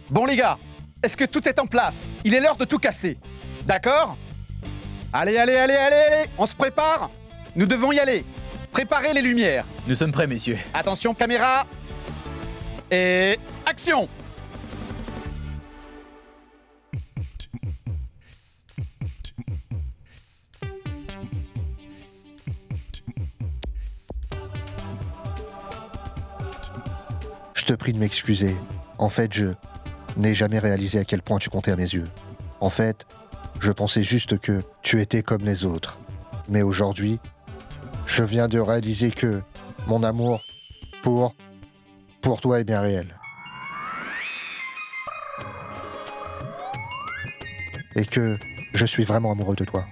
Bon les gars, est-ce que tout est en place? Il est l'heure de tout casser. D'accord? Allez, allez, allez, allez, allez, on se prépare? Nous devons y aller. Préparez les lumières. Nous sommes prêts, messieurs. Attention, caméra. Et action! Je te prie de m'excuser. En fait, je n'ai jamais réalisé à quel point tu comptais à mes yeux. En fait, je pensais juste que tu étais comme les autres. Mais aujourd'hui, je viens de réaliser que mon amour pour toi est bien réel. Et que je suis vraiment amoureux de toi.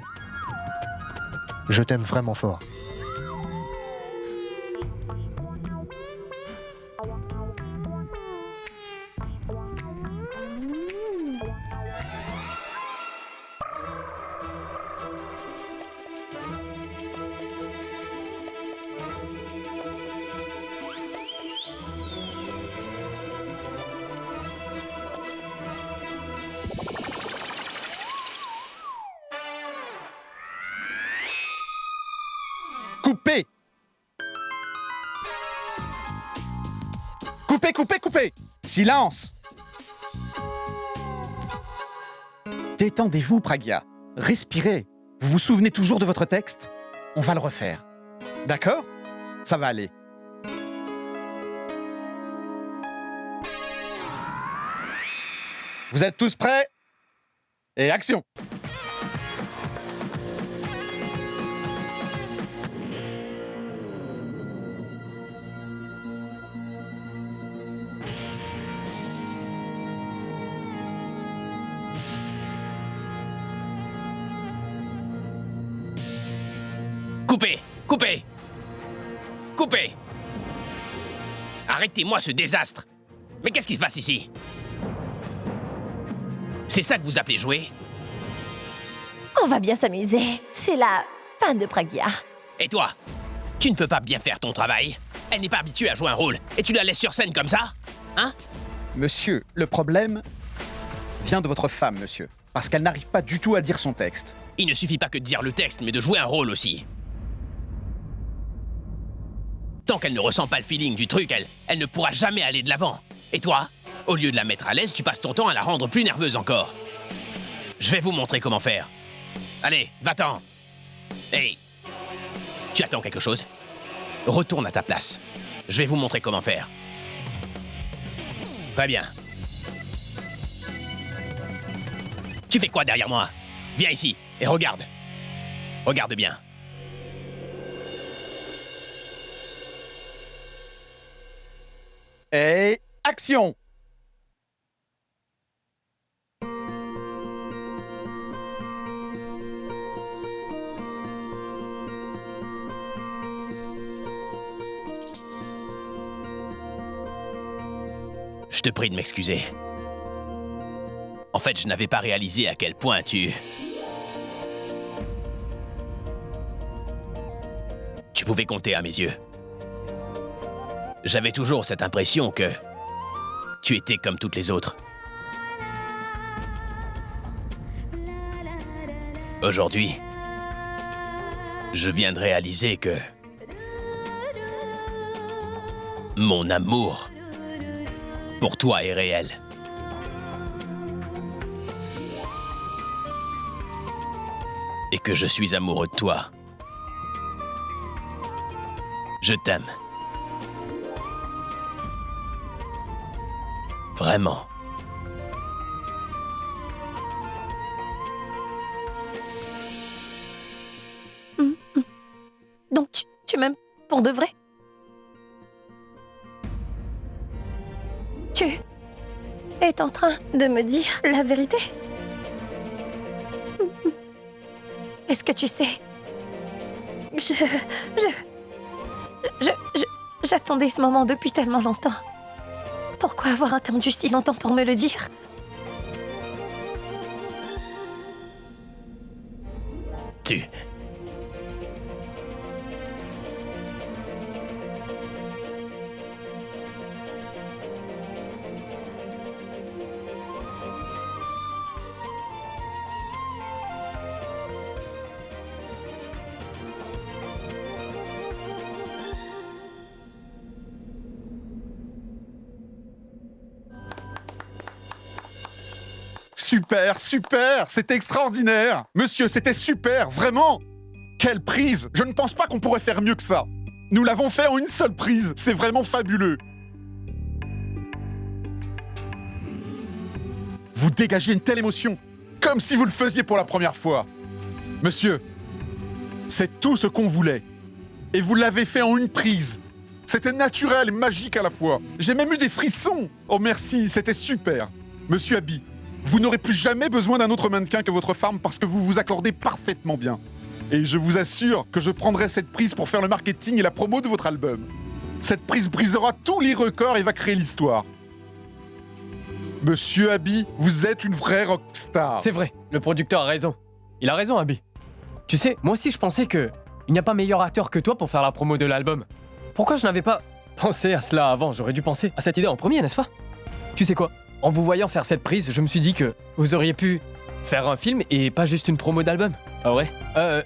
Je t'aime vraiment fort. Coupez! Coupez, coupez, coupez! Silence! Détendez-vous, Pragya. Respirez. Vous vous souvenez toujours de votre texte? On va le refaire. D'accord? Ça va aller. Vous êtes tous prêts? Et action! Coupez! Coupez! Coupez! Arrêtez-moi ce désastre! Mais qu'est-ce qui se passe ici? C'est ça que vous appelez jouer? On va bien s'amuser. C'est la fin de Pragya. Et toi? Tu ne peux pas bien faire ton travail? Elle n'est pas habituée à jouer un rôle, et tu la laisses sur scène comme ça? Hein? Monsieur, le problème vient de votre femme, monsieur. Parce qu'elle n'arrive pas du tout à dire son texte. Il ne suffit pas que de dire le texte, mais de jouer un rôle aussi. Tant qu'elle ne ressent pas le feeling du truc, elle ne pourra jamais aller de l'avant. Et toi, au lieu de la mettre à l'aise, tu passes ton temps à la rendre plus nerveuse encore. Je vais vous montrer comment faire. Allez, va-t'en. Hey, tu attends quelque chose? Retourne à ta place. Je vais vous montrer comment faire. Très bien. Tu fais quoi derrière moi? Viens ici et regarde. Regarde bien. Et action! Je te prie de m'excuser. En fait, je n'avais pas réalisé à quel point tu pouvais compter à mes yeux. J'avais toujours cette impression que tu étais comme toutes les autres. Aujourd'hui, je viens de réaliser que mon amour pour toi est réel. Et que je suis amoureux de toi. Je t'aime. Vraiment. Donc tu m'aimes pour de vrai? Tu es en train de me dire la vérité? Est-ce que tu sais? J'attendais ce moment depuis tellement longtemps. Pourquoi avoir attendu si longtemps pour me le dire? Tu... Super, super, c'était extraordinaire. Monsieur, c'était super, vraiment. Quelle prise. Je ne pense pas qu'on pourrait faire mieux que ça. Nous l'avons fait en une seule prise, c'est vraiment fabuleux. Vous dégagez une telle émotion, comme si vous le faisiez pour la première fois. Monsieur, c'est tout ce qu'on voulait. Et vous l'avez fait en une prise. C'était naturel et magique à la fois. J'ai même eu des frissons. Oh merci, c'était super. Monsieur Abby, vous n'aurez plus jamais besoin d'un autre mannequin que votre femme parce que vous vous accordez parfaitement bien. Et je vous assure que je prendrai cette prise pour faire le marketing et la promo de votre album. Cette prise brisera tous les records et va créer l'histoire. Monsieur Abby, vous êtes une vraie rockstar. C'est vrai, le producteur a raison. Il a raison, Abby. Tu sais, moi aussi je pensais que il n'y a pas meilleur acteur que toi pour faire la promo de l'album. Pourquoi je n'avais pas pensé à cela avant? J'aurais dû penser à cette idée en premier, n'est-ce pas? Tu sais quoi? En vous voyant faire cette prise, je me suis dit que vous auriez pu faire un film et pas juste une promo d'album. Ah ouais?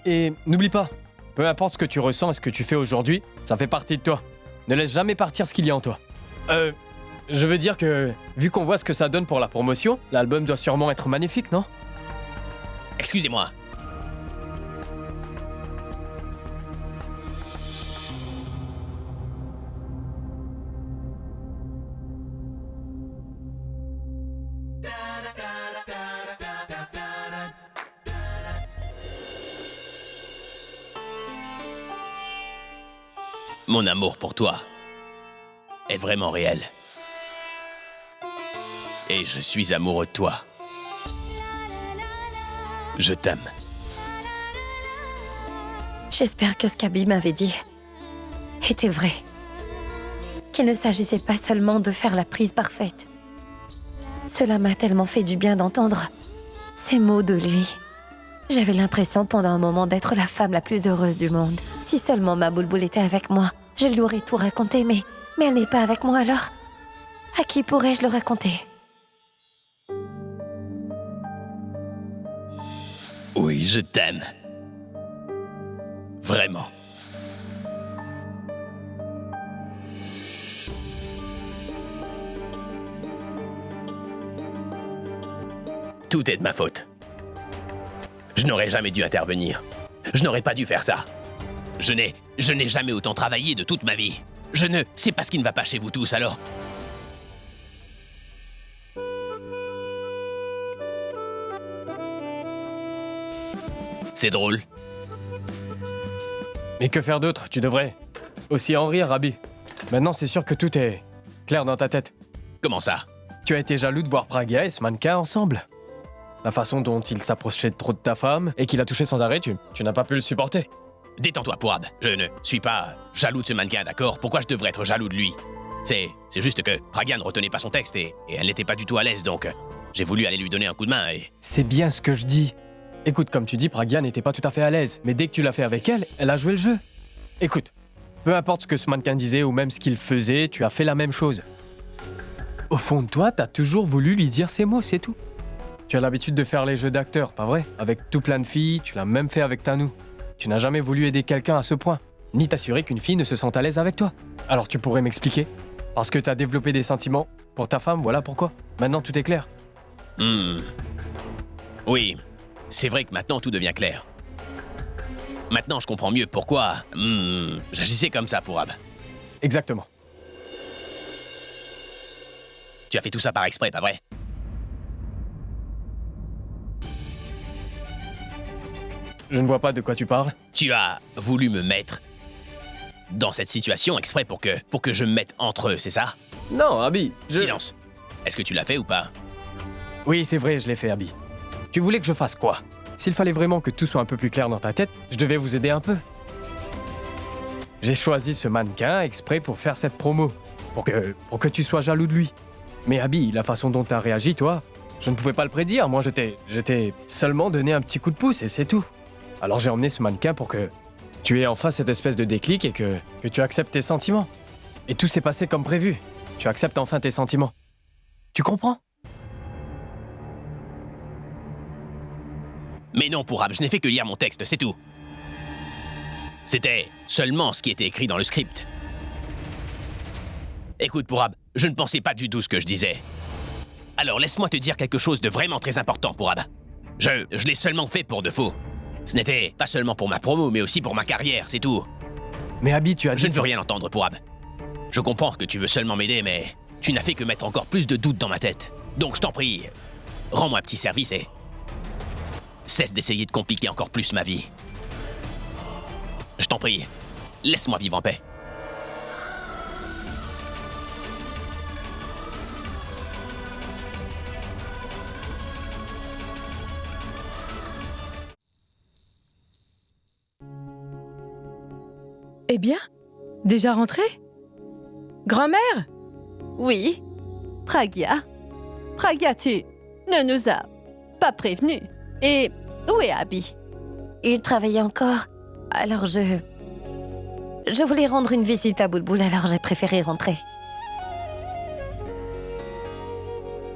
Et n'oublie pas, peu importe ce que tu ressens et ce que tu fais aujourd'hui, ça fait partie de toi. Ne laisse jamais partir ce qu'il y a en toi. Je veux dire que, vu qu'on voit ce que ça donne pour la promotion, l'album doit sûrement être magnifique, non? Excusez-moi. Mon amour pour toi est vraiment réel. Et je suis amoureux de toi. Je t'aime. J'espère que ce qu'Abby m'avait dit était vrai. Qu'il ne s'agissait pas seulement de faire la prise parfaite. Cela m'a tellement fait du bien d'entendre ces mots de lui. J'avais l'impression pendant un moment d'être la femme la plus heureuse du monde. Si seulement ma boule-boule était avec moi, je lui aurais tout raconté, mais elle n'est pas avec moi alors. À qui pourrais-je le raconter? Oui, je t'aime. Vraiment. Tout est de ma faute. Je n'aurais jamais dû intervenir. Je n'aurais pas dû faire ça. Je n'ai jamais autant travaillé de toute ma vie. Je ne sais pas ce qui ne va pas chez vous tous, alors. C'est drôle. Mais que faire d'autre? Tu devrais aussi en rire, Abby. Maintenant, c'est sûr que tout est clair dans ta tête. Comment ça? Tu as été jaloux de voir Pragya et ce mannequin ensemble. La façon dont il s'approchait trop de ta femme et qu'il a touché sans arrêt, tu n'as pas pu le supporter. Détends-toi, Pourab. Je ne suis pas jaloux de ce mannequin, d'accord? Pourquoi je devrais être jaloux de lui? C'est juste que Pragya ne retenait pas son texte et elle n'était pas du tout à l'aise, donc j'ai voulu aller lui donner un coup de main et... C'est bien ce que je dis. Écoute, comme tu dis, Pragya n'était pas tout à fait à l'aise, mais dès que tu l'as fait avec elle, elle a joué le jeu. Écoute, peu importe ce que ce mannequin disait ou même ce qu'il faisait, tu as fait la même chose. Au fond de toi, t'as toujours voulu lui dire ces mots, c'est tout. Tu as l'habitude de faire les jeux d'acteur, pas vrai? Avec tout plein de filles, tu l'as même fait avec Tanou. Tu n'as jamais voulu aider quelqu'un à ce point, ni t'assurer qu'une fille ne se sente à l'aise avec toi. Alors tu pourrais m'expliquer? Parce que t'as développé des sentiments pour ta femme, voilà pourquoi. Maintenant tout est clair. Oui, c'est vrai que maintenant tout devient clair. Maintenant je comprends mieux pourquoi j'agissais comme ça, Pourab. Exactement. Tu as fait tout ça par exprès, pas vrai? Je ne vois pas de quoi tu parles. Tu as voulu me mettre dans cette situation exprès pour que je me mette entre eux, c'est ça? Non, Abby, Silence. Est-ce que tu l'as fait ou pas? Oui, c'est vrai, je l'ai fait, Abby. Tu voulais que je fasse quoi? S'il fallait vraiment que tout soit un peu plus clair dans ta tête, je devais vous aider un peu. J'ai choisi ce mannequin exprès pour faire cette promo, pour que tu sois jaloux de lui. Mais Abby, la façon dont t'as réagi, toi, je ne pouvais pas le prédire. Moi, je t'ai seulement donné un petit coup de pouce et c'est tout. Alors j'ai emmené ce mannequin pour que tu aies enfin cette espèce de déclic et que tu acceptes tes sentiments. Et tout s'est passé comme prévu. Tu acceptes enfin tes sentiments. Tu comprends? Mais non, Pourab, je n'ai fait que lire mon texte, c'est tout. C'était seulement ce qui était écrit dans le script. Écoute, Pourab, je ne pensais pas du tout ce que je disais. Alors laisse-moi te dire quelque chose de vraiment très important, Pourab. Je l'ai seulement fait pour de faux. Ce n'était pas seulement pour ma promo, mais aussi pour ma carrière, c'est tout. Mais Abby, tu as dit... Je ne veux rien entendre, Pourab. Je comprends que tu veux seulement m'aider, mais tu n'as fait que mettre encore plus de doutes dans ma tête. Donc je t'en prie, rends-moi un petit service et... cesse d'essayer de compliquer encore plus ma vie. Je t'en prie, laisse-moi vivre en paix. Eh bien, déjà rentré? Grand-mère? Oui, Pragya. Pragya, tu ne nous as pas prévenus. Et où est Abby? Il travaillait encore. Alors je voulais rendre une visite à Bulbul, alors j'ai préféré rentrer.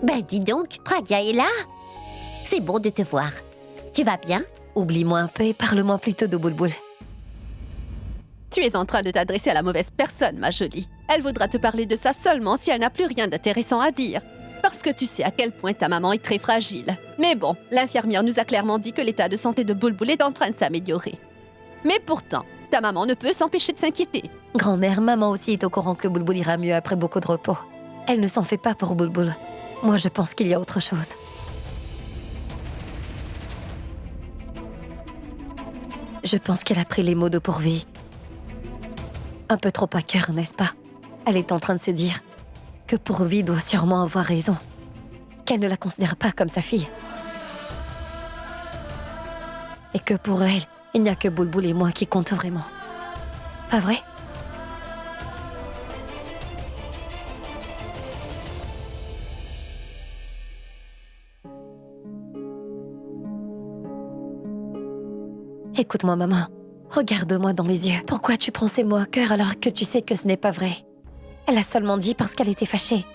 Ben dis donc, Pragya est là. C'est bon de te voir. Tu vas bien? Oublie-moi un peu et parle-moi plutôt de Bulbul. Tu es en train de t'adresser à la mauvaise personne, ma jolie. Elle voudra te parler de ça seulement si elle n'a plus rien d'intéressant à dire. Parce que tu sais à quel point ta maman est très fragile. Mais bon, l'infirmière nous a clairement dit que l'état de santé de Bulbul est en train de s'améliorer. Mais pourtant, ta maman ne peut s'empêcher de s'inquiéter. Grand-mère, maman aussi est au courant que Bulbul ira mieux après beaucoup de repos. Elle ne s'en fait pas pour Bulbul. Moi, je pense qu'il y a autre chose. Je pense qu'elle a pris les mots de Pourvi un peu trop à cœur, n'est-ce pas? Elle est en train de se dire que Pourvi doit sûrement avoir raison, qu'elle ne la considère pas comme sa fille. Et que pour elle, il n'y a que Bulbul et moi qui comptent vraiment. Pas vrai? Écoute-moi, maman. Regarde-moi dans les yeux. Pourquoi tu prends ces mots à cœur alors que tu sais que ce n'est pas vrai? Elle a seulement dit parce qu'elle était fâchée.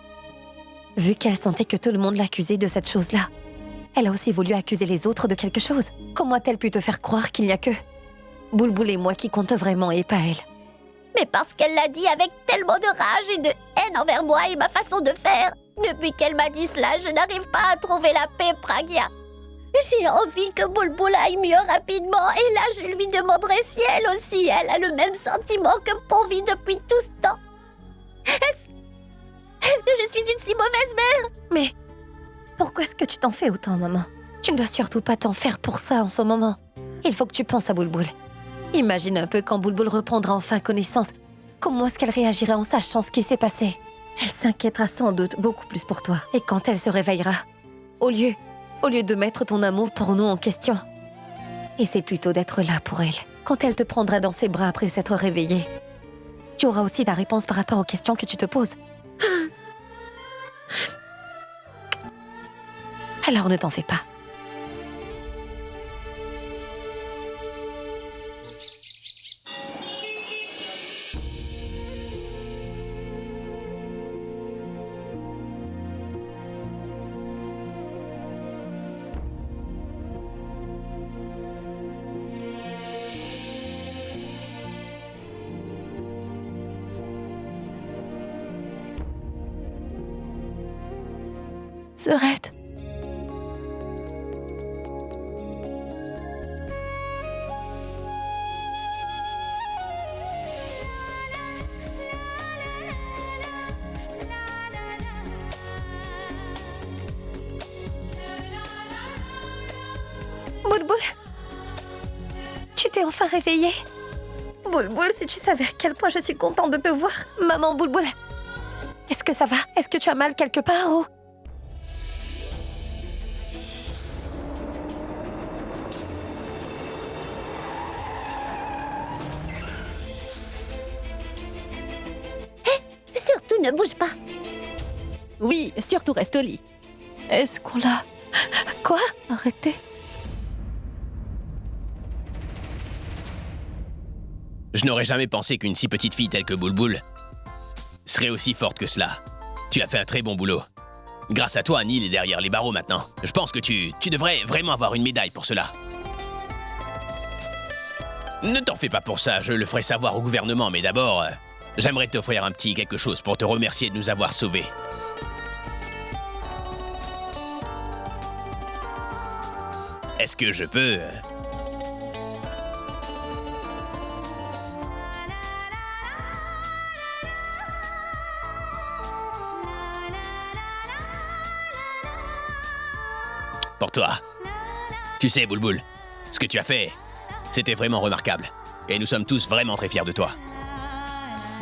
Vu qu'elle sentait que tout le monde l'accusait de cette chose-là, elle a aussi voulu accuser les autres de quelque chose. Comment a-t-elle pu te faire croire qu'il n'y a que Bulbul et moi qui comptent vraiment et pas elle? Mais parce qu'elle l'a dit avec tellement de rage et de haine envers moi et ma façon de faire. Depuis qu'elle m'a dit cela, je n'arrive pas à trouver la paix, Pragya. J'ai envie que Bulbul aille mieux rapidement et là je lui demanderai si elle aussi, elle a le même sentiment que Pourvi depuis tout ce temps. Est-ce que je suis une si mauvaise mère? Mais pourquoi est-ce que tu t'en fais autant, maman? Tu ne dois surtout pas t'en faire pour ça en ce moment. Il faut que tu penses à Bulbul. Imagine un peu quand Bulbul reprendra enfin connaissance. Comment est-ce qu'elle réagira en sachant ce qui s'est passé? Elle s'inquiétera sans doute beaucoup plus pour toi. Et quand elle se réveillera, au lieu de mettre ton amour pour nous en question, essaie plutôt d'être là pour elle. Quand elle te prendra dans ses bras après s'être réveillée, tu auras aussi la réponse par rapport aux questions que tu te poses. Alors ne t'en fais pas. Serette. Bulbul, tu t'es enfin réveillée. Bulbul, si tu savais à quel point je suis contente de te voir. Maman Bulbul, est-ce que ça va? Est-ce que tu as mal quelque part ou... Surtout ne bouge pas. Oui, surtout reste au lit. Est-ce qu'on l'a... Quoi? Arrêtez. Je n'aurais jamais pensé qu'une si petite fille telle que Bulbul serait aussi forte que cela. Tu as fait un très bon boulot. Grâce à toi, Neil est derrière les barreaux maintenant. Je pense que tu devrais vraiment avoir une médaille pour cela. Ne t'en fais pas pour ça, je le ferai savoir au gouvernement, mais d'abord, j'aimerais t'offrir un petit quelque chose pour te remercier de nous avoir sauvés. Est-ce que je peux... Pour toi. Tu sais, Boulboul, ce que tu as fait, c'était vraiment remarquable. Et nous sommes tous vraiment très fiers de toi.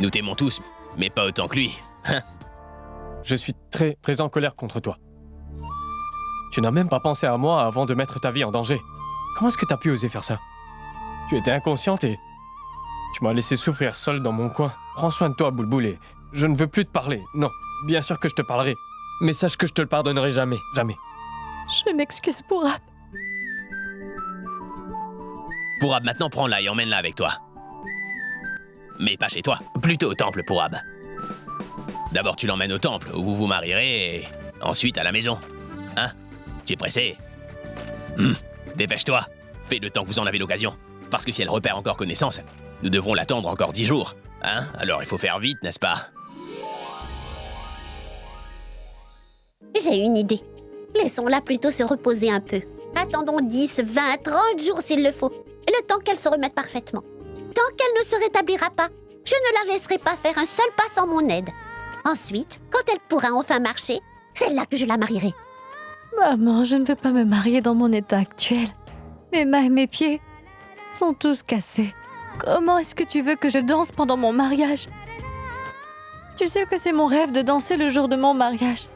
Nous t'aimons tous, mais pas autant que lui. Je suis très, très en colère contre toi. Tu n'as même pas pensé à moi avant de mettre ta vie en danger. Comment est-ce que t'as pu oser faire ça? Tu étais inconsciente et... tu m'as laissé souffrir seul dans mon coin. Prends soin de toi, Boulboul, et je ne veux plus te parler. Non, bien sûr que je te parlerai. Mais sache que je te le pardonnerai jamais, jamais. Je m'excuse, Pourab. Pourab, maintenant prends-la et emmène-la avec toi. Mais pas chez toi, plutôt au temple, Pourab. D'abord tu l'emmènes au temple où vous vous marierez et ensuite à la maison. Hein? Tu es pressé? Dépêche-toi, fais le temps que vous en avez l'occasion. Parce que si elle repère encore connaissance, nous devrons l'attendre encore 10 jours. Hein? Alors il faut faire vite, n'est-ce pas? J'ai une idée. Laissons-la plutôt se reposer un peu. Attendons 10, 20, 30 jours s'il le faut. Le temps qu'elle se remette parfaitement. Tant qu'elle ne se rétablira pas, je ne la laisserai pas faire un seul pas sans mon aide. Ensuite, quand elle pourra enfin marcher, c'est là que je la marierai. Maman, je ne veux pas me marier dans mon état actuel. Mes mains et mes pieds sont tous cassés. Comment est-ce que tu veux que je danse pendant mon mariage? Tu sais que c'est mon rêve de danser le jour de mon mariage.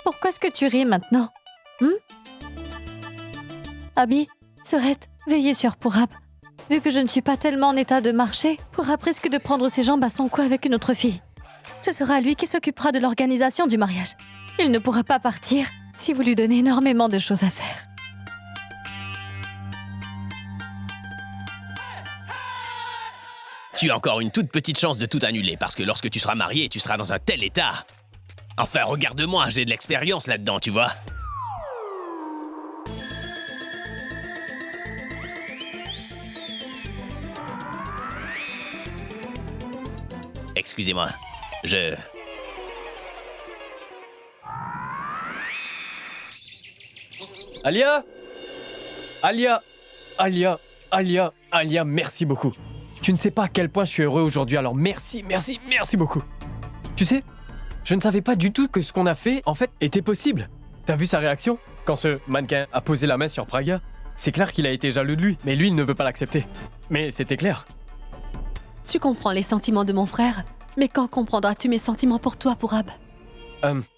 Pourquoi est-ce que tu ris maintenant? Abby, Serette, veillez sur Pourab. Vu que je ne suis pas tellement en état de marcher, Pourab risque de prendre ses jambes à son cou avec une autre fille. Ce sera lui qui s'occupera de l'organisation du mariage. Il ne pourra pas partir si vous lui donnez énormément de choses à faire. Tu as encore une toute petite chance de tout annuler parce que lorsque tu seras marié, tu seras dans un tel état. Enfin, regarde-moi, j'ai de l'expérience là-dedans, tu vois. Excusez-moi, Alia! Alia, merci beaucoup. Tu ne sais pas à quel point je suis heureux aujourd'hui, alors merci beaucoup. Tu sais, je ne savais pas du tout que ce qu'on a fait, en fait, était possible. T'as vu sa réaction? Quand ce mannequin a posé la main sur Praga, c'est clair qu'il a été jaloux de lui, mais lui, il ne veut pas l'accepter. Mais c'était clair. Tu comprends les sentiments de mon frère, mais quand comprendras-tu mes sentiments pour toi, Pourab?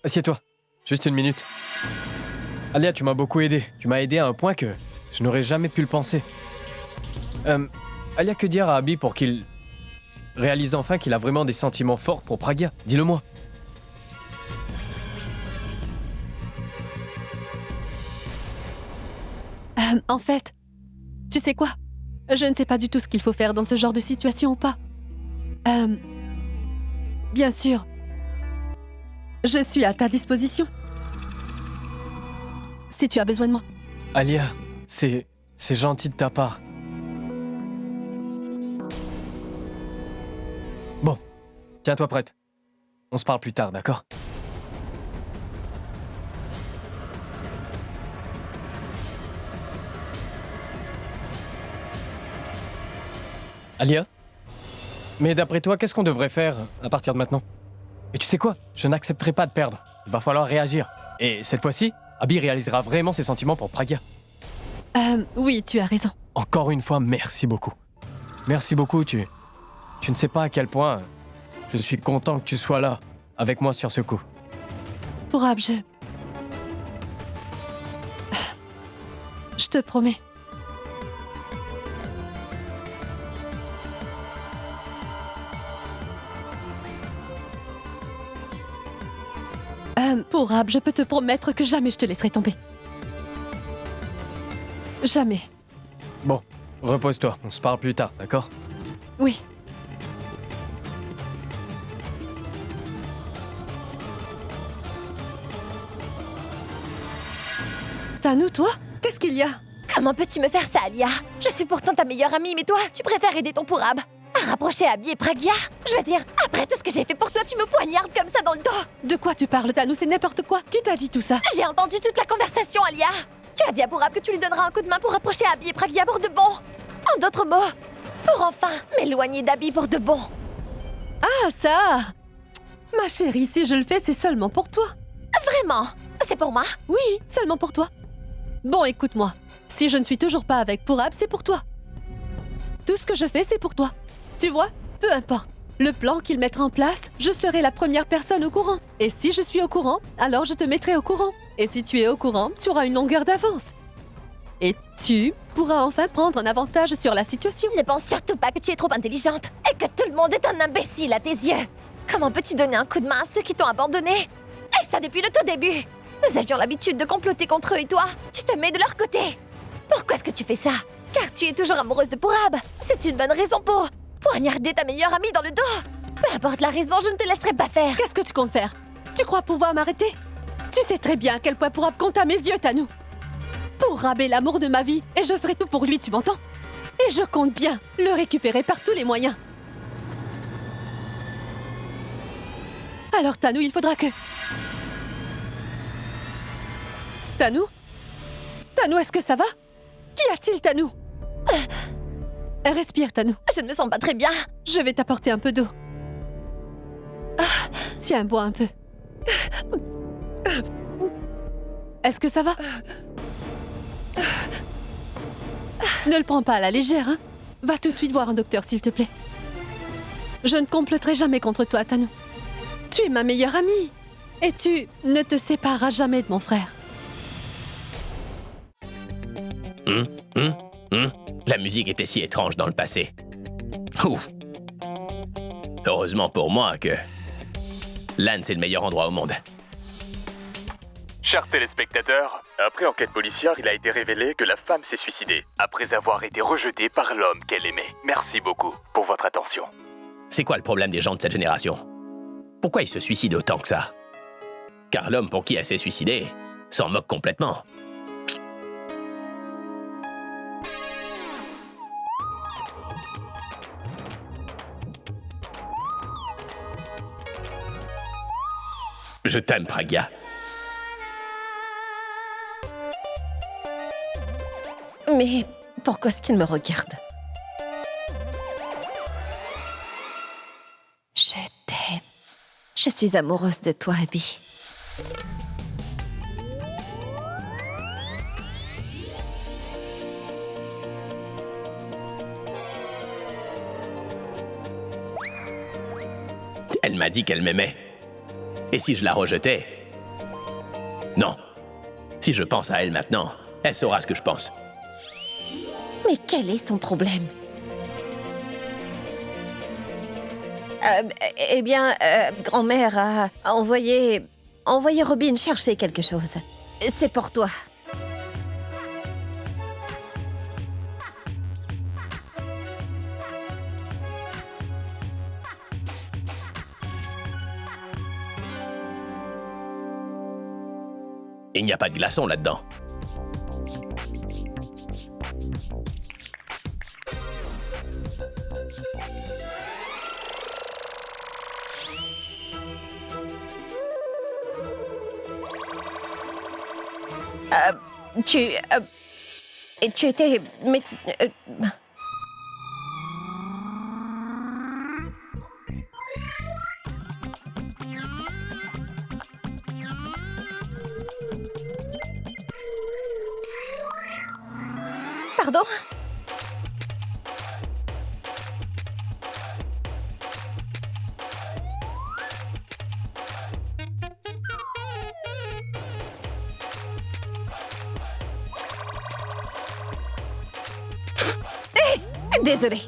Assieds-toi. Juste une minute. Alia, tu m'as beaucoup aidé. Tu m'as aidé à un point que je n'aurais jamais pu le penser. Alia, que dire à Abby pour qu'il réalise enfin qu'il a vraiment des sentiments forts pour Praga? Dis-le-moi. En fait, tu sais quoi? Je ne sais pas du tout ce qu'il faut faire dans ce genre de situation ou pas. Bien sûr. Je suis à ta disposition. Si tu as besoin de moi. Alia, c'est gentil de ta part. Bon, tiens-toi prête. On se parle plus tard, d'accord? Alia? Mais d'après toi, qu'est-ce qu'on devrait faire à partir de maintenant? Et tu sais quoi? Je n'accepterai pas de perdre. Il va falloir réagir. Et cette fois-ci, Abby réalisera vraiment ses sentiments pour Praga. Oui, tu as raison. Encore une fois, merci beaucoup. Merci beaucoup, tu ne sais pas à quel point je suis content que tu sois là, avec moi sur ce coup. Pourab, je te promets. Pourab, je peux te promettre que jamais je te laisserai tomber. Jamais. Bon, repose-toi, on se parle plus tard, d'accord? Oui. Tanou, toi? Qu'est-ce qu'il y a? Comment peux-tu me faire ça, Alia? Je suis pourtant ta meilleure amie, mais toi, tu préfères aider ton Pourab. À rapprocher Abby et Pragya? Je veux dire, après tout ce que j'ai fait pour toi, tu me poignardes comme ça dans le dos. De quoi tu parles, Tanou? C'est n'importe quoi. Qui t'a dit tout ça? J'ai entendu toute la conversation, Alia. Tu as dit à Purab que tu lui donneras un coup de main pour rapprocher Abby et Pragya pour de bon. En d'autres mots, pour enfin m'éloigner d'Abby pour de bon. Ah, ça! Ma chérie, si je le fais, c'est seulement pour toi. Vraiment? C'est pour moi? Oui, seulement pour toi. Bon, écoute-moi. Si je ne suis toujours pas avec Purab, c'est pour toi. Tout ce que je fais, c'est pour toi. Tu vois? Peu importe. Le plan qu'il mettra en place, je serai la première personne au courant. Et si je suis au courant, alors je te mettrai au courant. Et si tu es au courant, tu auras une longueur d'avance. Et tu pourras enfin prendre un avantage sur la situation. Ne pense surtout pas que tu es trop intelligente et que tout le monde est un imbécile à tes yeux. Comment peux-tu donner un coup de main à ceux qui t'ont abandonné? Et ça depuis le tout début. Nous avions l'habitude de comploter contre eux et toi, tu te mets de leur côté. Pourquoi est-ce que tu fais ça? Car tu es toujours amoureuse de Purab. C'est une bonne raison pour poignarder ta meilleure amie dans le dos. Peu importe la raison, je ne te laisserai pas faire. Qu'est-ce que tu comptes faire? Tu crois pouvoir m'arrêter? Tu sais très bien à quel point Purab compte à mes yeux, Tanou. Purab est l'amour de ma vie et je ferai tout pour lui, tu m'entends? Et je compte bien le récupérer par tous les moyens. Alors Tanou, il faudra que... Tanou? Tanou, est-ce que ça va? Qu'y a-t-il, Tanou? Respire, Tanou. Je ne me sens pas très bien. Je vais t'apporter un peu d'eau. Tiens, bois un peu. Est-ce que ça va? Ne le prends pas à la légère, hein? Va tout de suite voir un docteur, s'il te plaît. Je ne comploterai jamais contre toi, Tanou. Tu es ma meilleure amie. Et tu ne te sépareras jamais de mon frère. La musique était si étrange dans le passé. Ouf. Heureusement pour moi que... LAN, c'est le meilleur endroit au monde. Chers téléspectateurs, après enquête policière, il a été révélé que la femme s'est suicidée après avoir été rejetée par l'homme qu'elle aimait. Merci beaucoup pour votre attention. C'est quoi le problème des gens de cette génération? Pourquoi ils se suicident autant que ça? Car l'homme pour qui elle s'est suicidée s'en moque complètement. Je t'aime, Pragya. Mais pourquoi est-ce qu'il me regarde? Je t'aime. Je suis amoureuse de toi, Abby. Elle m'a dit qu'elle m'aimait. Et si je la rejetais? Non. Si je pense à elle maintenant, elle saura ce que je pense. Mais quel est son problème? Eh bien, grand-mère a envoyé Robin chercher quelque chose. C'est pour toi. Il n'y a pas de glaçons là-dedans. Tu étais... Mais... Pardon? Désolée.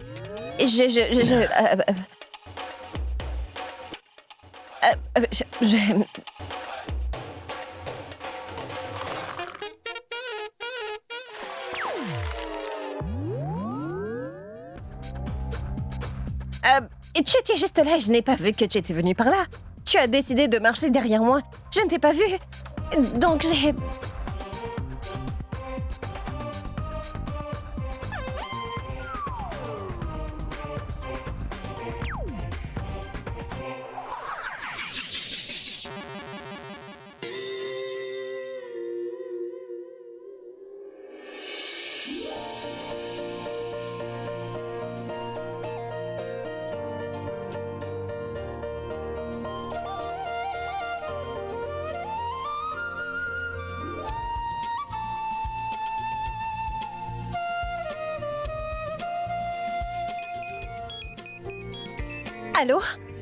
Tu étais juste là et je n'ai pas vu que tu étais venu par là. Tu as décidé de marcher derrière moi. Je ne t'ai pas vu. Donc j'ai... Allô?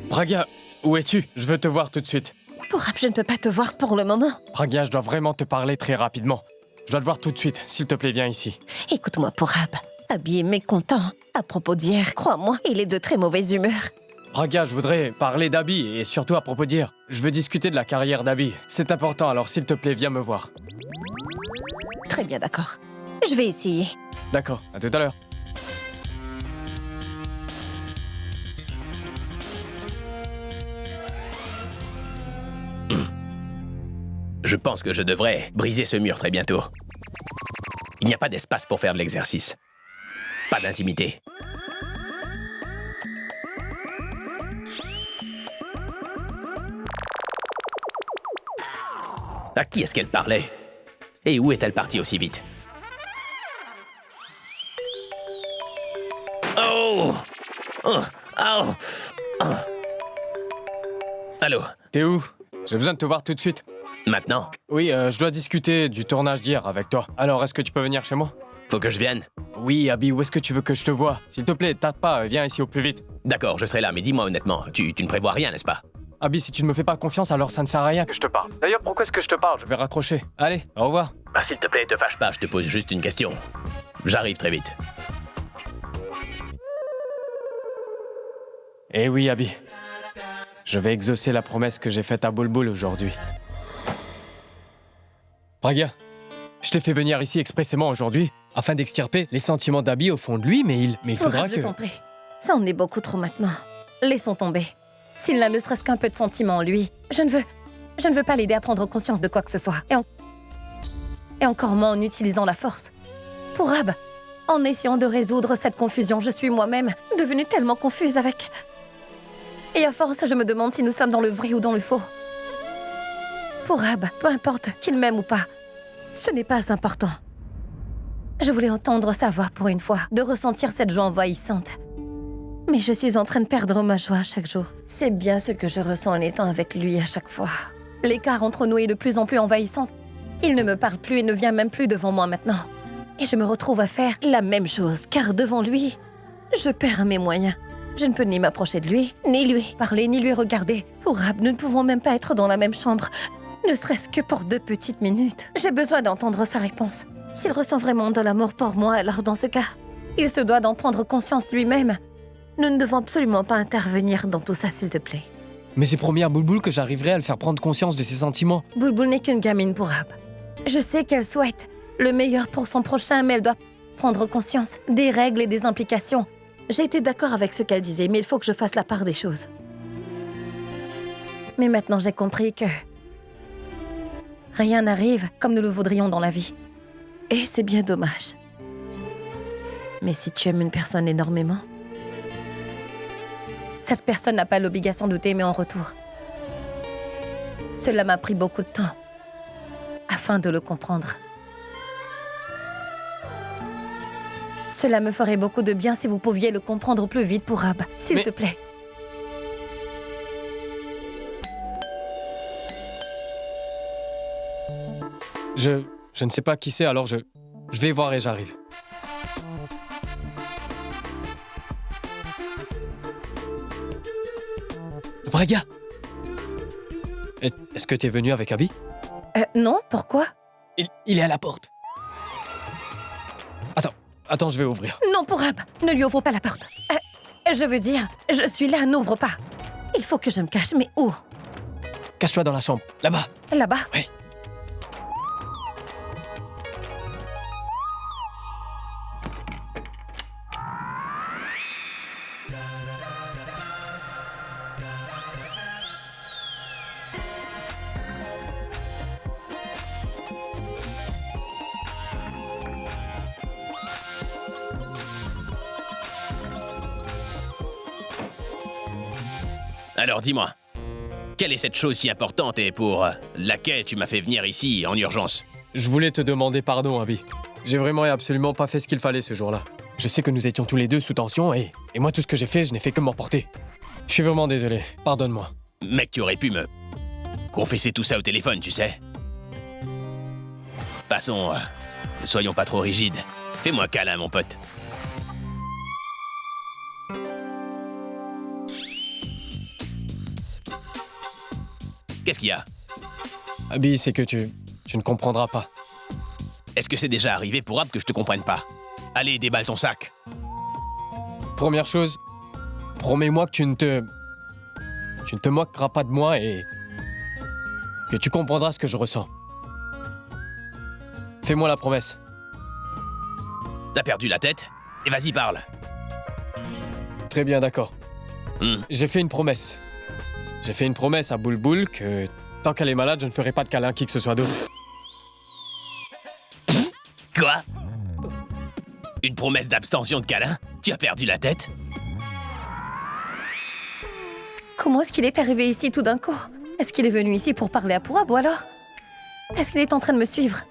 Pragya, où es-tu? Je veux te voir tout de suite. Pourab, je ne peux pas te voir pour le moment. Pragya, je dois vraiment te parler très rapidement. Je dois te voir tout de suite. S'il te plaît, viens ici. Écoute-moi, Pourab. Abby est mécontent. À propos d'hier, crois-moi, il est de très mauvaise humeur. Pragya, je voudrais parler d'Abby et surtout à propos d'hier. Je veux discuter de la carrière d'Abby. C'est important, alors s'il te plaît, viens me voir. Très bien, d'accord. Je vais essayer. D'accord, à tout à l'heure. Je pense que je devrais briser ce mur très bientôt. Il n'y a pas d'espace pour faire de l'exercice. Pas d'intimité. À qui est-ce qu'elle parlait? Et où est-elle partie aussi vite? Oh! Oh! Oh! Oh! Allô? T'es où? J'ai besoin de te voir tout de suite. Maintenant? Oui, je dois discuter du tournage d'hier avec toi. Alors, est-ce que tu peux venir chez moi? Faut que je vienne? Oui, Abby, où est-ce que tu veux que je te voie? S'il te plaît, tarde pas, viens ici au plus vite. D'accord, je serai là, mais dis-moi honnêtement, tu ne prévois rien, n'est-ce pas? Abby, si tu ne me fais pas confiance, alors ça ne sert à rien que je te parle. D'ailleurs, pourquoi est-ce que je te parle? Je vais raccrocher. Allez, au revoir. Bah, s'il te plaît, te fâche pas, je te pose juste une question. J'arrive très vite. Eh oui, Abby. Je vais exaucer la promesse que j'ai faite à Bulbul aujourd'hui. Pragya, je t'ai fait venir ici expressément aujourd'hui afin d'extirper les sentiments d'Abby au fond de lui, mais il faudra Pourab, que... je t'en prie. Ça en est beaucoup trop maintenant. Laissons tomber. S'il n'a ne serait-ce qu'un peu de sentiment en lui, je ne veux pas l'aider à prendre conscience de quoi que ce soit. Et encore moins en utilisant la force. Pourab, en essayant de résoudre cette confusion, je suis moi-même devenue tellement confuse avec... Et à force, je me demande si nous sommes dans le vrai ou dans le faux. Pourab, peu importe qu'il m'aime ou pas, ce n'est pas important. Je voulais entendre sa voix pour une fois, de ressentir cette joie envahissante. Mais je suis en train de perdre ma joie chaque jour. C'est bien ce que je ressens en étant avec lui à chaque fois. L'écart entre nous est de plus en plus envahissant. Il ne me parle plus et ne vient même plus devant moi maintenant. Et je me retrouve à faire la même chose, car devant lui, je perds mes moyens. Je ne peux ni m'approcher de lui, ni lui parler, ni lui regarder. Pourab, nous ne pouvons même pas être dans la même chambre, ne serait-ce que pour 2 petites minutes. J'ai besoin d'entendre sa réponse. S'il ressent vraiment de l'amour pour moi, alors dans ce cas, il se doit d'en prendre conscience lui-même. Nous ne devons absolument pas intervenir dans tout ça, s'il te plaît. Mais c'est promis à Bulbul que j'arriverai à le faire prendre conscience de ses sentiments. Bulbul n'est qu'une gamine, Pourab. Je sais qu'elle souhaite le meilleur pour son prochain, mais elle doit prendre conscience des règles et des implications. J'ai été d'accord avec ce qu'elle disait, mais il faut que je fasse la part des choses. Mais maintenant, j'ai compris que rien n'arrive comme nous le voudrions dans la vie. Et c'est bien dommage. Mais si tu aimes une personne énormément, cette personne n'a pas l'obligation de t'aimer en retour. Cela m'a pris beaucoup de temps afin de le comprendre. Cela me ferait beaucoup de bien si vous pouviez le comprendre plus vite, Pourab, s'il te plaît. Je ne sais pas qui c'est, alors je vais voir et j'arrive. Pragya! Est-ce que t'es venu avec Abby? Non, pourquoi? Il est à la porte. Attends, je vais ouvrir. Non, Pourab, ne lui ouvre pas la porte. Je veux dire, je suis là, n'ouvre pas. Il faut que je me cache, mais où? Cache-toi dans la chambre, là-bas. Là-bas? Oui. Alors dis-moi, quelle est cette chose si importante et pour laquelle tu m'as fait venir ici en urgence? Je voulais te demander pardon, Abby. J'ai vraiment et absolument pas fait ce qu'il fallait ce jour-là. Je sais que nous étions tous les deux sous tension et moi tout ce que j'ai fait, je n'ai fait que m'emporter. Je suis vraiment désolé, pardonne-moi. Mec, tu aurais pu me confesser tout ça au téléphone, tu sais. Passons, soyons pas trop rigides. Fais-moi câlin, mon pote. Qu'est-ce qu'il y a? Abby, c'est que tu ne comprendras pas. Est-ce que c'est déjà arrivé pour Ab que je te comprenne pas? Allez, déballe ton sac. Première chose, promets-moi que tu ne te moqueras pas de moi et que tu comprendras ce que je ressens. Fais-moi la promesse. T'as perdu la tête? Et vas-y, parle. Très bien, d'accord. Hmm. J'ai fait une promesse. J'ai fait une promesse à Boulboul que tant qu'elle est malade, je ne ferai pas de câlin à qui que ce soit d'autre. Quoi? Une promesse d'abstention de câlin? Tu as perdu la tête? Comment est-ce qu'il est arrivé ici tout d'un coup? Est-ce qu'il est venu ici pour parler à Pourab ou alors? Est-ce qu'il est en train de me suivre?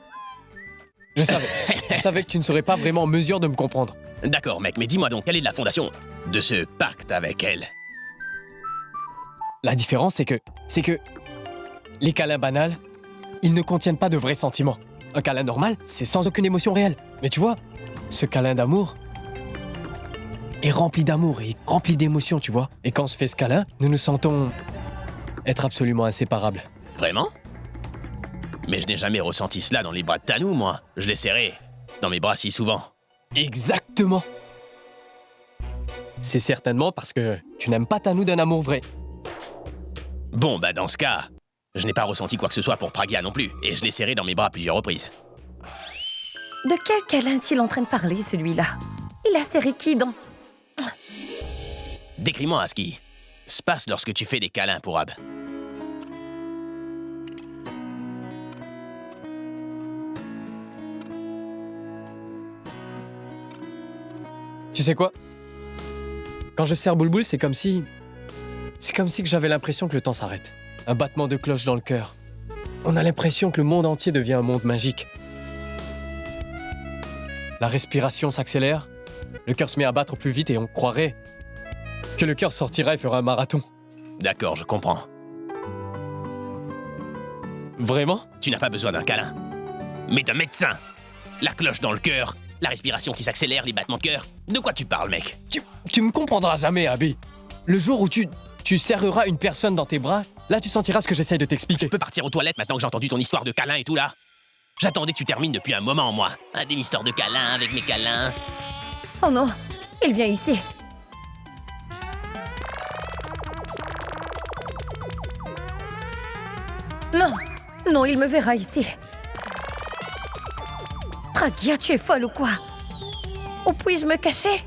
Je savais que tu ne serais pas vraiment en mesure de me comprendre. D'accord, mec, mais dis-moi donc, quelle est la fondation de ce pacte avec elle? La différence, c'est que les câlins banals, ils ne contiennent pas de vrais sentiments. Un câlin normal, c'est sans aucune émotion réelle. Mais tu vois, ce câlin d'amour est rempli d'amour et rempli d'émotions, tu vois. Et quand on se fait ce câlin, nous nous sentons être absolument inséparables. Vraiment? Mais je n'ai jamais ressenti cela dans les bras de Tanou, moi. Je l'ai serré dans mes bras si souvent. Exactement. C'est certainement parce que tu n'aimes pas Tanou d'un amour vrai. Bon, bah dans ce cas, je n'ai pas ressenti quoi que ce soit pour Pragya non plus, et je l'ai serré dans mes bras à plusieurs reprises. De quel câlin est-il en train de parler, celui-là? Il a serré qui dans... Décris-moi à ce qui se passe lorsque tu fais des câlins pour Ab. Tu sais quoi? Quand je serre Boulboul, c'est comme si que j'avais l'impression que le temps s'arrête. Un battement de cloche dans le cœur. On a l'impression que le monde entier devient un monde magique. La respiration s'accélère, le cœur se met à battre plus vite et on croirait que le cœur sortira et fera un marathon. D'accord, je comprends. Vraiment? Tu n'as pas besoin d'un câlin, mais d'un médecin. La cloche dans le cœur, la respiration qui s'accélère, les battements de cœur. De quoi tu parles, mec? Tu me comprendras jamais, Abby. Le jour où tu serreras une personne dans tes bras, là tu sentiras ce que j'essaye de t'expliquer. Je peux partir aux toilettes maintenant que j'ai entendu ton histoire de câlin et tout là? J'attendais que tu termines depuis un moment, moi. Des histoires de câlins avec mes câlins. Oh non, il vient ici. Non, non, il me verra ici. Pragya, tu es folle ou quoi? Où puis-je me cacher?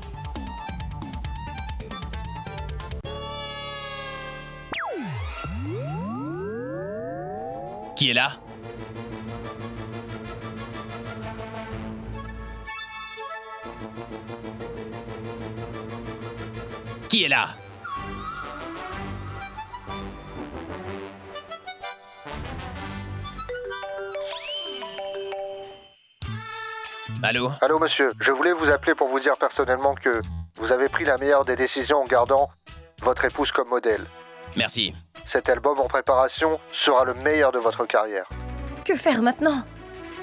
Qui est là? Qui est là? Allô? Allô monsieur, je voulais vous appeler pour vous dire personnellement que vous avez pris la meilleure des décisions en gardant votre épouse comme modèle. Merci. Cet album en préparation sera le meilleur de votre carrière. Que faire maintenant?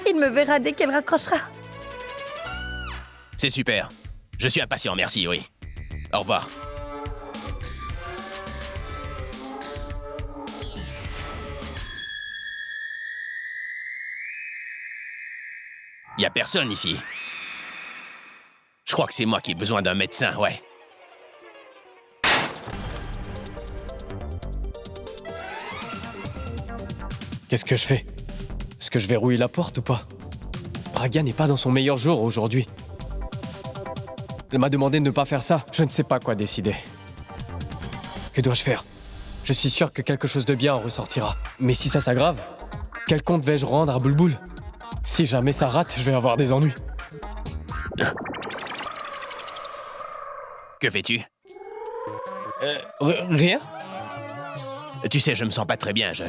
Il me verra dès qu'elle raccrochera. C'est super. Je suis impatient, merci, oui. Au revoir. Y a personne ici. Je crois que c'est moi qui ai besoin d'un médecin, ouais. Qu'est-ce que je fais? Est-ce que je verrouille la porte ou pas? Pragya n'est pas dans son meilleur jour aujourd'hui. Elle m'a demandé de ne pas faire ça. Je ne sais pas quoi décider. Que dois-je faire? Je suis sûr que quelque chose de bien en ressortira. Mais si ça s'aggrave, quel compte vais-je rendre à Boulboul? Si jamais ça rate, je vais avoir des ennuis. Que fais-tu? Rien? Tu sais, je me sens pas très bien, je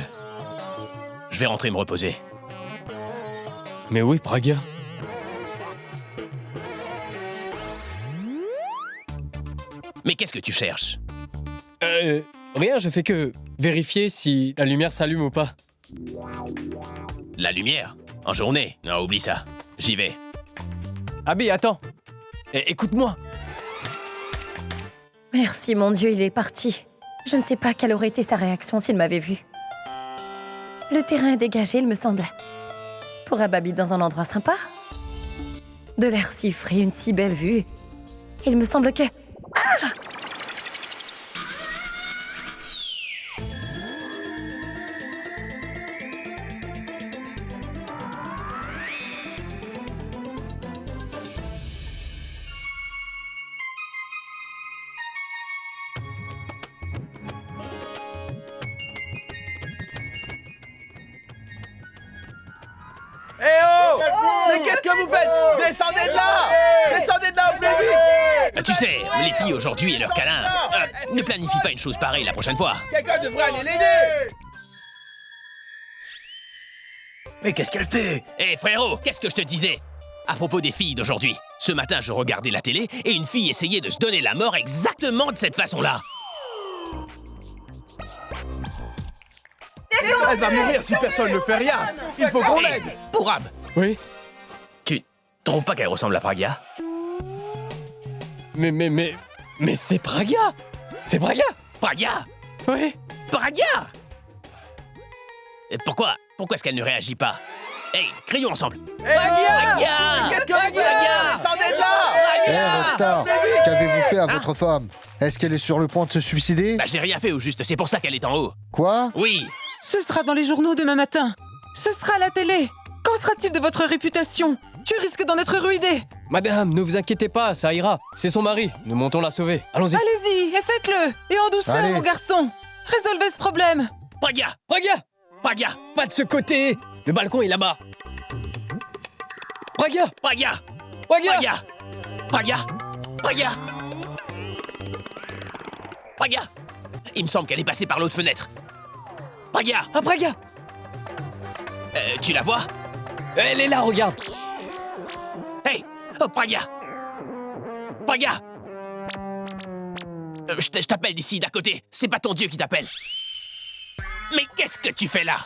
vais rentrer me reposer. Mais oui, Pragya. Mais qu'est-ce que tu cherches? Rien, je fais que vérifier si la lumière s'allume ou pas. La lumière? En journée? Non, oublie ça. J'y vais. Abby, attends. Écoute-moi. Merci, mon Dieu, il est parti. Je ne sais pas quelle aurait été sa réaction s'il m'avait vu. Le terrain est dégagé, il me semble. Pour Ababi dans un endroit sympa. De l'air si frais, une si belle vue. Il me semble que... Ah! Eh oh! Mais qu'est-ce que vous faites? Descendez de là! Descendez de là au plus vite! Tu sais, les filles aujourd'hui et leurs câlins, ne planifie pas une chose pareille la prochaine fois. Quelqu'un devrait aller l'aider! Mais qu'est-ce qu'elle fait? Hé frérot, qu'est-ce que je te disais? À propos des filles d'aujourd'hui, ce matin je regardais la télé et une fille essayait de se donner la mort exactement de cette façon-là. Elle va mourir si personne ne fait rien! Il faut qu'on Hé, l'aide! Pourab, Oui. tu trouves pas qu'elle ressemble à Pragia? Mais c'est Pragia! C'est Pragia! Pragia? Oui. Pragia? Et pourquoi est-ce qu'elle ne réagit pas? Hey, crions ensemble! Pragia! Qu'est-ce que vous faites? Descendez de là! Hé, Rockstar, qu'avez-vous fait à votre femme? Est-ce qu'elle est sur le point de se suicider? Bah j'ai rien fait au juste, c'est pour ça qu'elle est en haut. Quoi? Oui, Ce sera dans les journaux demain matin. Ce sera à la télé. Qu'en sera-t-il de votre réputation? Tu risques d'en être ruiné. Madame, ne vous inquiétez pas, ça ira. C'est son mari. Nous montons la sauver. Allons-y. Allez-y et faites-le. Et en douceur, Allez. mon garçon. Résolvez ce problème. Pragia! Pragia! Pragia! Pas de ce côté! Le balcon est là-bas. Pragia! Pragia! Pragia! Pragia! Pragia! Pragia! Pragia! Il me semble qu'elle est passée par l'autre fenêtre. Pragia! Ah, Pragia! Tu la vois? Elle est là, regarde! Hey! Oh, Pragia! Pragia! Je t'appelle d'ici, d'à côté. C'est pas ton dieu qui t'appelle. Mais qu'est-ce que tu fais là?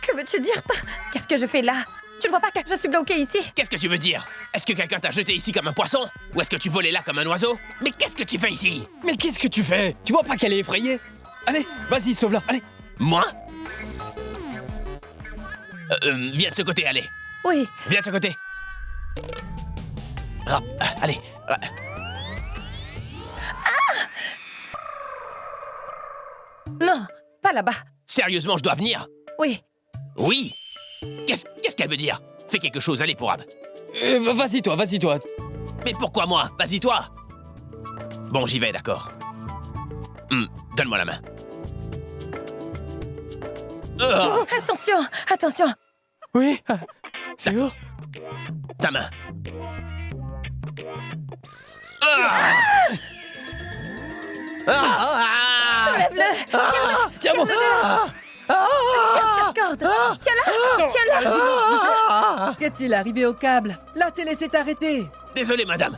Que veux-tu dire par... Qu'est-ce que je fais là? Tu ne vois pas que je suis bloquée ici? Qu'est-ce que tu veux dire? Est-ce que quelqu'un t'a jeté ici comme un poisson? Ou est-ce que tu volais là comme un oiseau? Mais qu'est-ce que tu fais ici? Mais qu'est-ce que tu fais? Tu vois pas qu'elle est effrayée? Allez, vas-y, sauve-la, allez! Moi? Viens de ce côté, allez. Oui. Viens de ce côté. Allez. Non, pas là-bas. Sérieusement, je dois venir? Oui. Oui. Qu'est-ce qu'elle veut dire? Fais quelque chose, allez, Pourab. Vas-y, toi, vas-y, toi. Mais pourquoi moi? Vas-y, toi. Bon, j'y vais, d'accord. Donne-moi la main. Attention, attention. Oui, c'est où? Ta main. Soulève-le. Tiens-moi! Tiens cette corde. Tiens-la. Tiens-la. Qu'est-il arrivé au câble? La télé s'est arrêtée. Désolé, madame.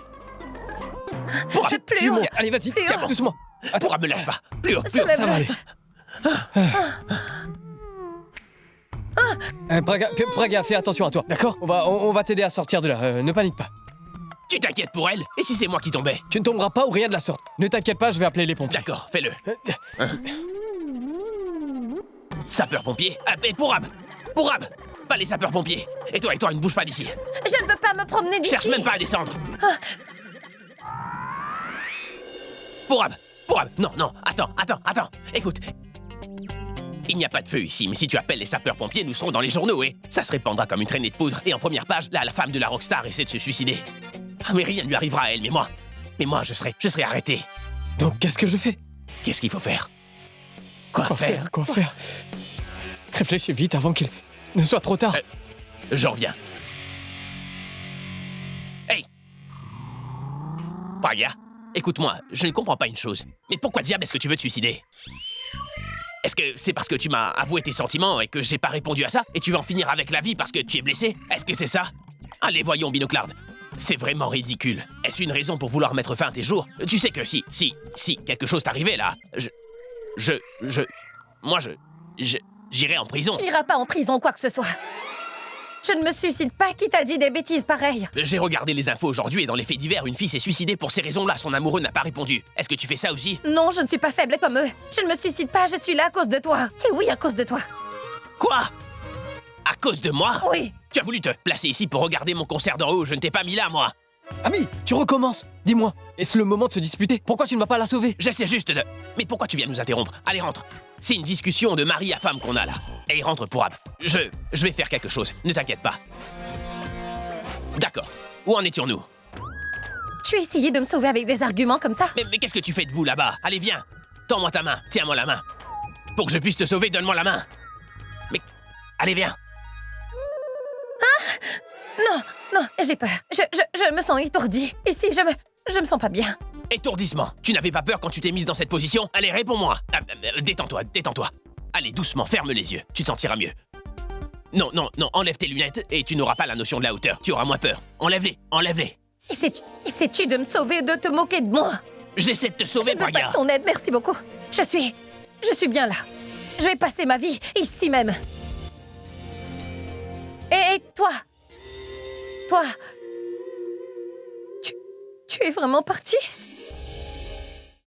Pourab, Plus haut. Tiens, allez, vas-y, Plus tiens, haut. doucement. Attends, Pourab, me lâche pas. Plus haut, plus haut. ça va aller. Praga, fais attention à toi, d'accord? On va t'aider à sortir de là, ne panique pas. Tu t'inquiètes pour elle? Et si c'est moi qui tombais? Tu ne tomberas pas ou rien de la sorte. Ne t'inquiète pas, je vais appeler les pompiers. D'accord, fais-le. Sapeur-pompier? Et Pourab! Pourab! Pas les sapeurs-pompiers. Et toi, ne bouge pas d'ici. Je ne peux pas me promener d'ici. Cherche même pas à descendre. Pourab! Non, attends. Écoute. Il n'y a pas de feu ici, mais si tu appelles les sapeurs-pompiers, nous serons dans les journaux et ça se répandra comme une traînée de poudre. Et en première page, là, la femme de la rockstar essaie de se suicider. Ah, mais rien ne lui arrivera à elle, mais moi, je serai arrêté. Donc, qu'est-ce que je fais? Qu'est-ce qu'il faut faire? Quoi faire? Quoi faire? Réfléchis vite avant qu'il ne soit trop tard. Je reviens. Hey! Praga, écoute-moi, je ne comprends pas une chose. Mais pourquoi diable est-ce que tu veux te suicider? Est-ce que c'est parce que tu m'as avoué tes sentiments et que j'ai pas répondu à ça et tu veux en finir avec la vie parce que tu es blessé? Est-ce que c'est ça? Allez, voyons, Binoclarde. C'est vraiment ridicule. Est-ce une raison pour vouloir mettre fin à tes jours? Tu sais que si quelque chose t'arrivait là, j'irai en prison. Tu n'iras pas en prison, quoi que ce soit. Je ne me suicide pas. Qui t'a dit des bêtises pareilles? J'ai regardé les infos aujourd'hui et dans les faits divers, une fille s'est suicidée pour ces raisons-là. Son amoureux n'a pas répondu. Est-ce que tu fais ça aussi? Non, je ne suis pas faible comme eux. Je ne me suicide pas, je suis là à cause de toi. Et oui, à cause de toi. Quoi? À cause de moi? Oui. Tu as voulu te placer ici pour regarder mon concert d'en haut, je ne t'ai pas mis là, moi. Abby, tu recommences. Dis-moi, est-ce le moment de se disputer? Pourquoi tu ne vas pas la sauver? J'essaie juste de... Mais pourquoi tu viens nous interrompre? Allez, rentre. C'est une discussion de mari à femme qu'on a là. Allez, rentre pour Ab. Je vais faire quelque chose, ne t'inquiète pas. D'accord. Où en étions-nous? Tu as essayé de me sauver avec des arguments comme ça? Mais qu'est-ce que tu fais debout là-bas? Allez, viens. Tends-moi ta main, tiens-moi la main. Pour que je puisse te sauver, donne-moi la main. Mais... Allez, viens. Non, j'ai peur. Je me sens étourdie. Ici, je me sens pas bien. Étourdissement. Tu n'avais pas peur quand tu t'es mise dans cette position? Allez, réponds-moi. Détends-toi, détends-toi. Allez, doucement, ferme les yeux. Tu te sentiras mieux. Non, enlève tes lunettes et tu n'auras pas la notion de la hauteur. Tu auras moins peur. Enlève-les. Essaies-tu de me sauver ou de te moquer de moi? J'essaie de te sauver, Je ne veux pas Braga. de ton aide, merci beaucoup. Je suis bien là. Je vais passer ma vie ici même. Et toi? Tu es vraiment parti?